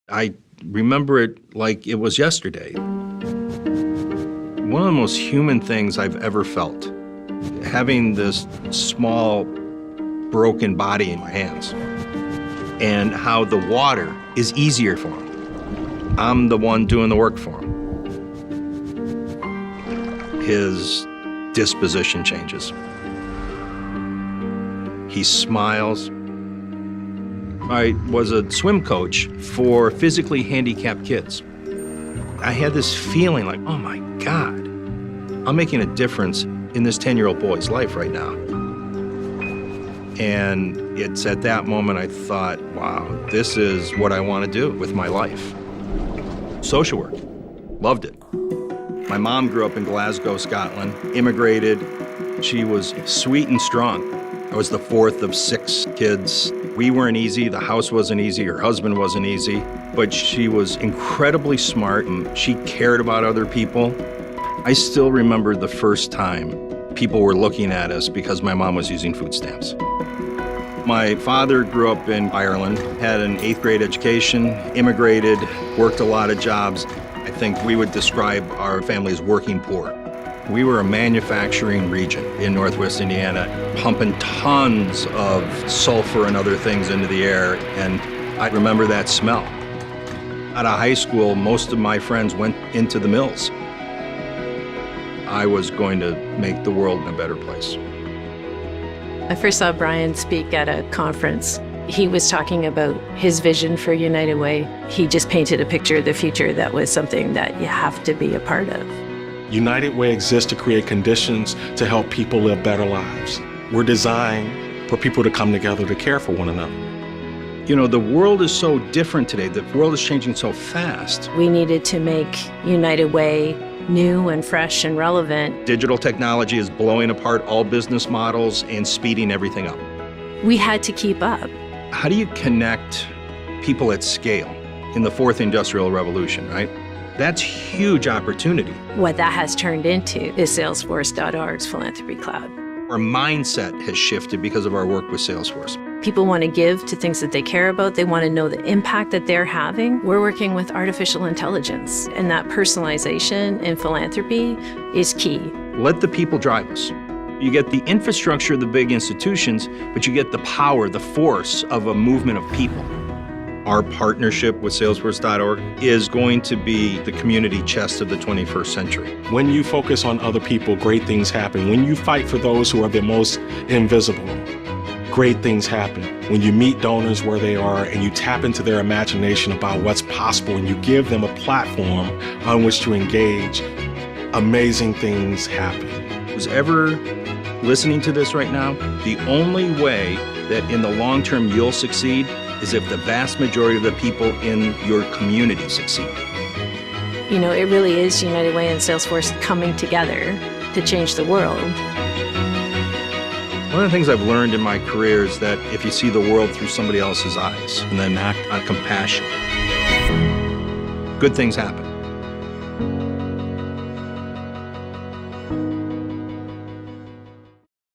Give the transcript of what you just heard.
I remember it like it was yesterday. One of the most human things I've ever felt, having this small, broken body in my hands, and how the water is easier for him. I'm the one doing the work for him. His disposition changes. He smiles. I was a swim coach for physically handicapped kids. I had this feeling like, oh my God, I'm making a difference in this 10-year-old boy's life right now. And it's at that moment I thought, wow, this is what I want to do with my life. Social work, loved it. My mom grew up in Glasgow, Scotland, immigrated. She was sweet and strong. I was the fourth of 6 kids. We weren't easy, the house wasn't easy, her husband wasn't easy, but she was incredibly smart and she cared about other people. I still remember the first time people were looking at us because my mom was using food stamps. My father grew up in Ireland, had an 8th grade education, immigrated, worked a lot of jobs. I think we would describe our family as working poor. We were a manufacturing region in Northwest Indiana, pumping tons of sulfur and other things into the air, and I remember that smell. Out of high school, most of my friends went into the mills. I was going to make the world a better place. I first saw Brian speak at a conference. He was talking about his vision for United Way. He just painted a picture of the future that was something that you have to be a part of. United Way exists to create conditions to help people live better lives. We're designed for people to come together to care for one another. You know, the world is so different today. The world is changing so fast. We needed to make United Way new and fresh and relevant. Digital technology is blowing apart all business models and speeding everything up. We had to keep up. How do you connect people at scale in the 4th Industrial Revolution, right? That's huge opportunity. What that has turned into is Salesforce.org's Philanthropy Cloud. Our mindset has shifted because of our work with Salesforce. People want to give to things that they care about. They want to know the impact that they're having. We're working with artificial intelligence, and that personalization in philanthropy is key. Let the people drive us. You get the infrastructure of the big institutions, but you get the power, the force of a movement of people. Our partnership with Salesforce.org is going to be the community chest of the 21st century. When you focus on other people, great things happen. When you fight for those who are the most invisible, great things happen. When you meet donors where they are and you tap into their imagination about what's possible and you give them a platform on which to engage, amazing things happen. Who's ever listening to this right now, the only way that in the long term you'll succeed is if the vast majority of the people in your community succeed. You know, it really is United Way and Salesforce coming together to change the world. One of the things I've learned in my career is that if you see the world through somebody else's eyes and then act on compassion, good things happen.